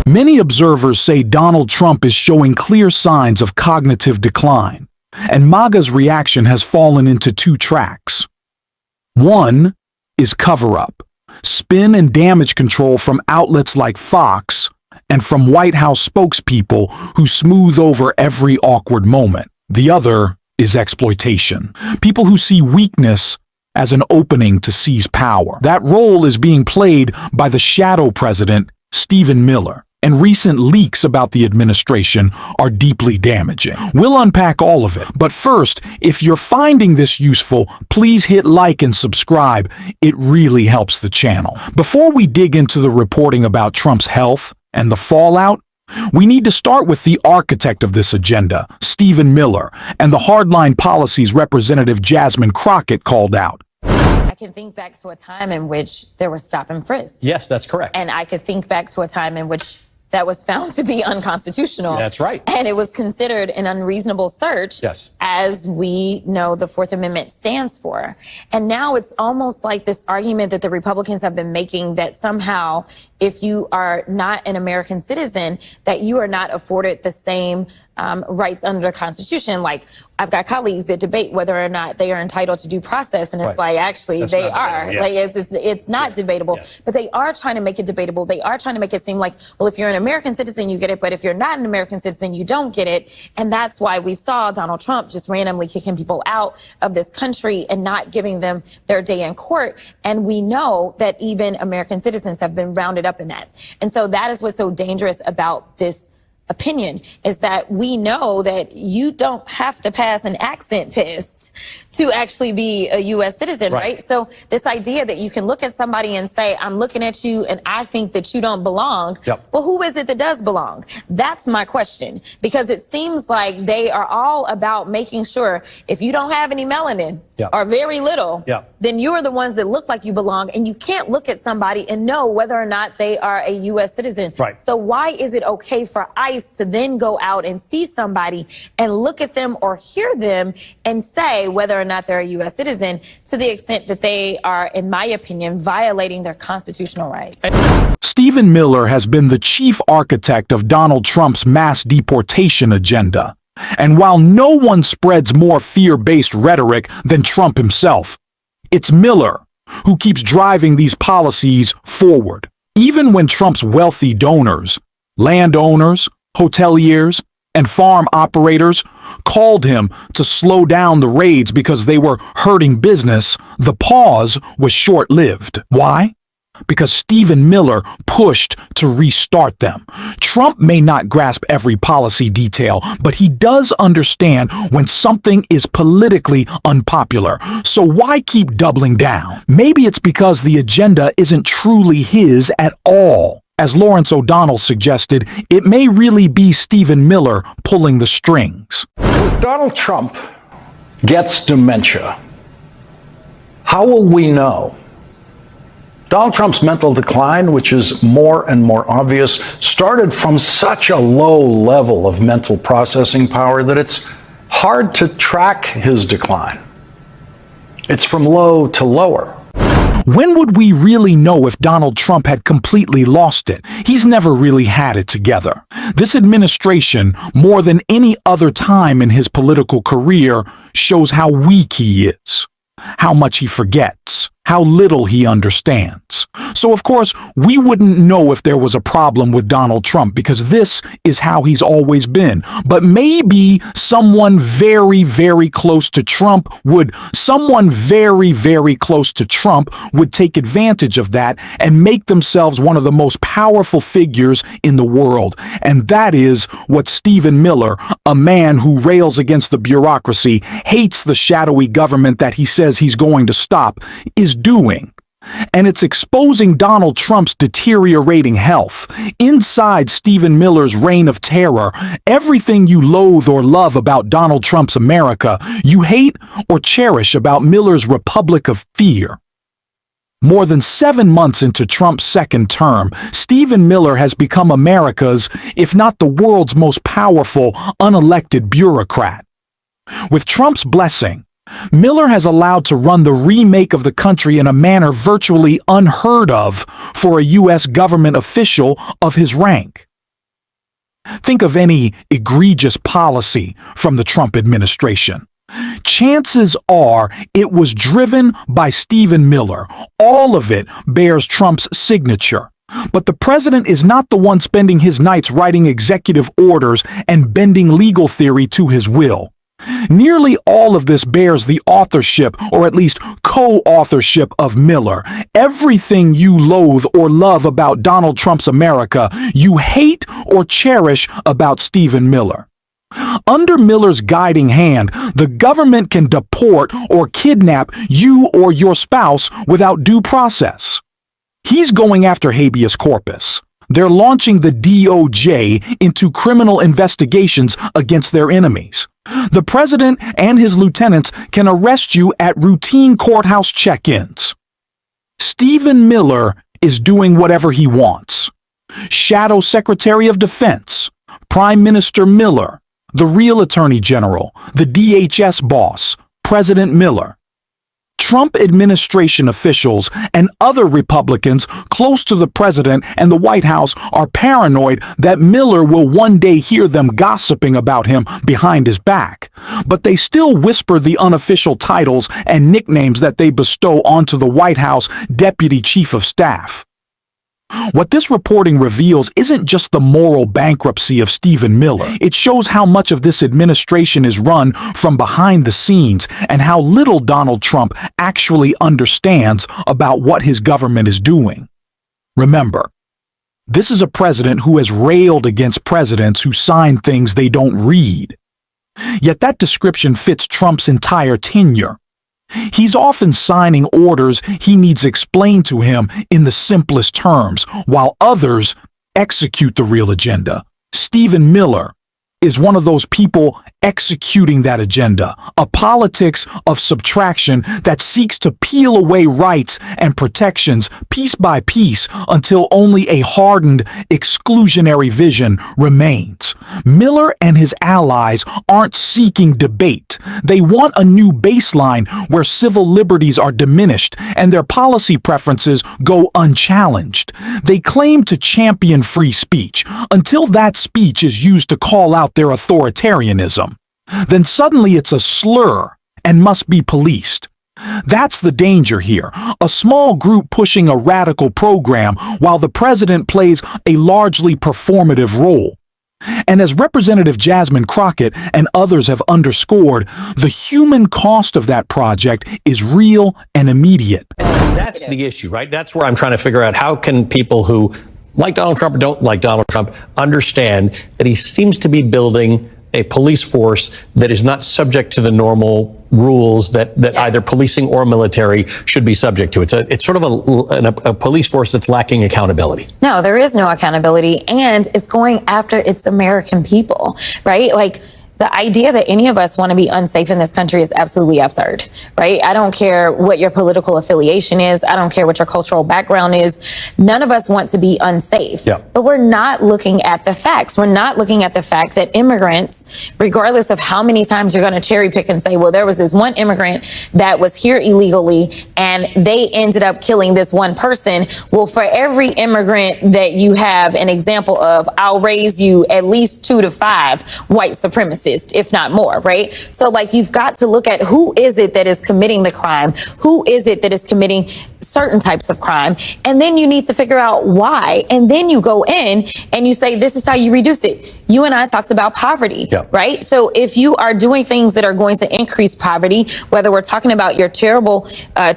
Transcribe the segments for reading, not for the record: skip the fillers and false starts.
Many observers say Donald Trump is showing clear signs of cognitive decline, and MAGA's reaction has fallen into two tracks. One is cover-up, spin and damage control from outlets like Fox and from White House spokespeople who smooth over every awkward moment. The other is exploitation, people who see weakness as an opening to seize power. That role is being played by the shadow president, Stephen Miller, and recent leaks about the administration are deeply damaging. We'll unpack all of it, but first, if you're finding this useful, please hit like and subscribe. It really helps the channel. Before we dig into the reporting about Trump's health and the fallout, we need to start with the architect of this agenda, Stephen Miller, and the hardline policies Representative Jasmine Crockett called out. I can think back to a time in which there was stop and frisk. Yes, that's correct. And I could think back to a time in which that was found to be unconstitutional. That's right. And it was considered an unreasonable search, yes, as we know the Fourth Amendment stands for. And now it's almost like this argument that the Republicans have been making that somehow if you are not an American citizen, that you are not afforded the same rights under the Constitution. Like, I've got colleagues that debate whether or not they are entitled to due process, and it's like, actually, that's they are. Yes. Like, it's not debatable, but they are trying to make it debatable. They are trying to make it seem like, well, if you're an American citizen, you get it, but if you're not an American citizen, you don't get it. And that's why we saw Donald Trump just randomly kicking people out of this country and not giving them their day in court. And we know that even American citizens have been rounded up in that. And so that is what's so dangerous about this opinion, is that we know that you don't have to pass an accent test to actually be a U.S. citizen, right? So this idea that you can look at somebody and say, I'm looking at you and I think that you don't belong. Well, who is it that does belong? That's my question, because it seems like they are all about making sure if you don't have any melanin or very little, then you are the ones that look like you belong, and you can't look at somebody and know whether or not they are a U.S. citizen. So why is it okay for ICE to then go out and see somebody and look at them or hear them and say whether or not they're a U.S. citizen, to the extent that they are, in my opinion, violating their constitutional rights? Stephen Miller has been the chief architect of Donald Trump's mass deportation agenda. And while no one spreads more fear-based rhetoric than Trump himself, it's Miller who keeps driving these policies forward. Even when Trump's wealthy donors, landowners, hoteliers, and farm operators called him to slow down the raids because they were hurting business, the pause was short-lived. Why? Because Stephen Miller pushed to restart them. Trump may not grasp every policy detail, but he does understand when something is politically unpopular. So why keep doubling down? Maybe it's because the agenda isn't truly his at all. As Lawrence O'Donnell suggested, it may really be Stephen Miller pulling the strings. If Donald Trump gets dementia, how will we know? Donald Trump's mental decline, which is more and more obvious, started from such a low level of mental processing power that it's hard to track his decline. It's from low to lower. When would we really know if Donald Trump had completely lost it? He's never really had it together. This administration, more than any other time in his political career, shows how weak he is, how much he forgets, how little he understands. So, of course, we wouldn't know if there was a problem with Donald Trump, because this is how he's always been. But maybe someone very, very close to Trump would take advantage of that and make themselves one of the most powerful figures in the world. And that is what Stephen Miller, a man who rails against the bureaucracy, hates the shadowy government that he says he's going to stop, is doing. And it's exposing Donald Trump's deteriorating health. Inside Stephen Miller's reign of terror, everything you loathe or love about Donald Trump's America, you hate or cherish about Miller's Republic of Fear. More than 7 months into Trump's second term, Stephen Miller has become America's, if not the world's most powerful, unelected bureaucrat. With Trump's blessing, Miller has allowed to run the remake of the country in a manner virtually unheard of for a U.S. government official of his rank. Think of any egregious policy from the Trump administration. Chances are it was driven by Stephen Miller. All of it bears Trump's signature. But the president is not the one spending his nights writing executive orders and bending legal theory to his will. Nearly all of this bears the authorship, or at least co-authorship, of Miller. Everything you loathe or love about Donald Trump's America, you hate or cherish about Stephen Miller. Under Miller's guiding hand, the government can deport or kidnap you or your spouse without due process. He's going after habeas corpus. They're launching the DOJ into criminal investigations against their enemies. The president and his lieutenants can arrest you at routine courthouse check-ins. Stephen Miller is doing whatever he wants. Shadow Secretary of Defense, Prime Minister Miller, the real Attorney General, the DHS boss, President Miller. Trump administration officials and other Republicans close to the president and the White House are paranoid that Miller will one day hear them gossiping about him behind his back. But they still whisper the unofficial titles and nicknames that they bestow onto the White House Deputy Chief of Staff. What this reporting reveals isn't just the moral bankruptcy of Stephen Miller. It shows how much of this administration is run from behind the scenes and how little Donald Trump actually understands about what his government is doing. Remember, this is a president who has railed against presidents who sign things they don't read. Yet that description fits Trump's entire tenure. He's often signing orders he needs explained to him in the simplest terms, while others execute the real agenda. Stephen Miller is one of those people executing that agenda, a politics of subtraction that seeks to peel away rights and protections piece by piece until only a hardened, exclusionary vision remains. Miller and his allies aren't seeking debate. They want a new baseline where civil liberties are diminished and their policy preferences go unchallenged. They claim to champion free speech until that speech is used to call out their authoritarianism. Then suddenly it's a slur and must be policed. That's the danger here. A small group pushing a radical program while the president plays a largely performative role. And as Representative Jasmine Crockett and others have underscored, the human cost of that project is real and immediate. That's the issue, right? That's where I'm trying to figure out how can people who like Donald Trump or don't like Donald Trump understand that he seems to be building a police force that is not subject to the normal rules that either policing or military should be subject to. It's sort of a police force that's lacking accountability. No, there is no accountability, and it's going after its American people, right? Like, the idea that any of us want to be unsafe in this country is absolutely absurd, right? I don't care what your political affiliation is. I don't care what your cultural background is. None of us want to be unsafe. Yeah. But we're not looking at the facts. We're not looking at the fact that immigrants, regardless of how many times you're going to cherry pick and say, well, there was this one immigrant that was here illegally and they ended up killing this one person. Well, for every immigrant that you have an example of, I'll raise you at least 2 to 5 white supremacists, if not more, right? So like, you've got to look at who is it that is committing the crime? Who is it that is committing certain types of crime? And then you need to figure out why. And then you go in and you say, this is how you reduce it. You and I talked about poverty, right? So if you are doing things that are going to increase poverty, whether we're talking about your terrible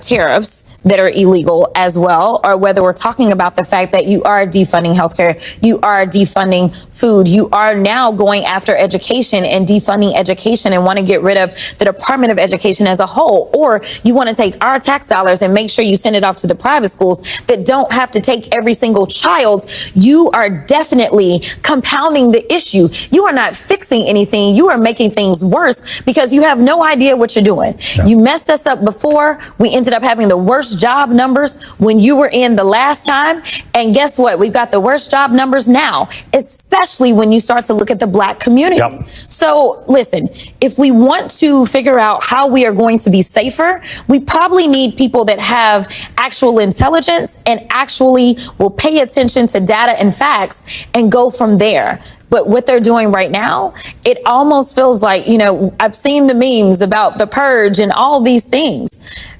tariffs that are illegal as well, or whether we're talking about the fact that you are defunding healthcare, you are defunding food, you are now going after education and defunding education and want to get rid of the Department of Education as a whole, or you want to take our tax dollars and make sure you send it off to the private schools that don't have to take every single child, you are definitely compounding the issue. You are not fixing anything. You are making things worse because you have no idea what you're doing. No. You messed us up before. We ended up having the worst job numbers when you were in the last time. And guess what? We've got the worst job numbers now, especially when you start to look at the Black community. Yep. So listen, if we want to figure out how we are going to be safer, we probably need people that have actual intelligence and actually will pay attention to data and facts and go from there. But what they're doing right now, it almost feels like, you know, I've seen the memes about the purge and all these things.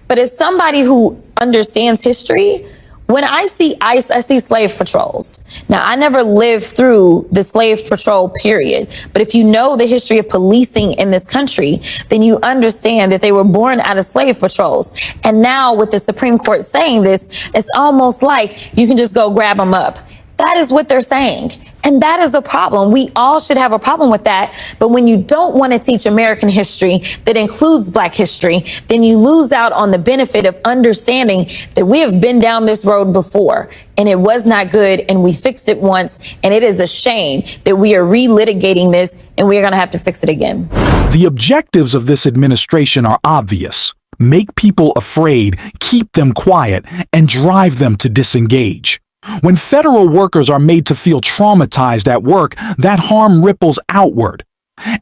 But as somebody who understands history, when I see ICE, I see slave patrols. Now, I never lived through the slave patrol period, but if you know the history of policing in this country, then you understand that they were born out of slave patrols. And now with the Supreme Court saying this, it's almost like you can just go grab them up. That is what they're saying. And that is a problem. We all should have a problem with that. But when you don't want to teach American history that includes Black history, then you lose out on the benefit of understanding that we have been down this road before and it was not good and we fixed it once. And it is a shame that we are relitigating this and we are going to have to fix it again. The objectives of this administration are obvious. Make people afraid, keep them quiet, and drive them to disengage. When federal workers are made to feel traumatized at work, that harm ripples outward.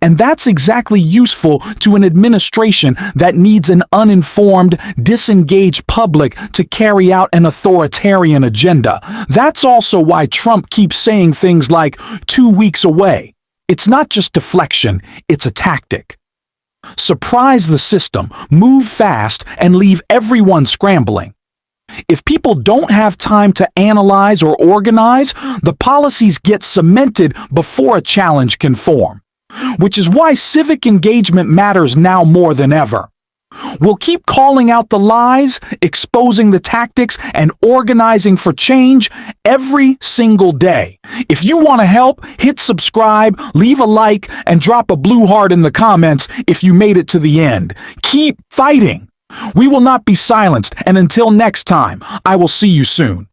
And that's exactly useful to an administration that needs an uninformed, disengaged public to carry out an authoritarian agenda. That's also why Trump keeps saying things like 2 weeks away. It's not just deflection, it's a tactic. Surprise the system, move fast, and leave everyone scrambling. If people don't have time to analyze or organize, the policies get cemented before a challenge can form. Which is why civic engagement matters now more than ever. We'll keep calling out the lies, exposing the tactics, and organizing for change every single day. If you want to help, hit subscribe, leave a like, and drop a blue heart in the comments if you made it to the end. Keep fighting. We will not be silenced, and until next time, I will see you soon.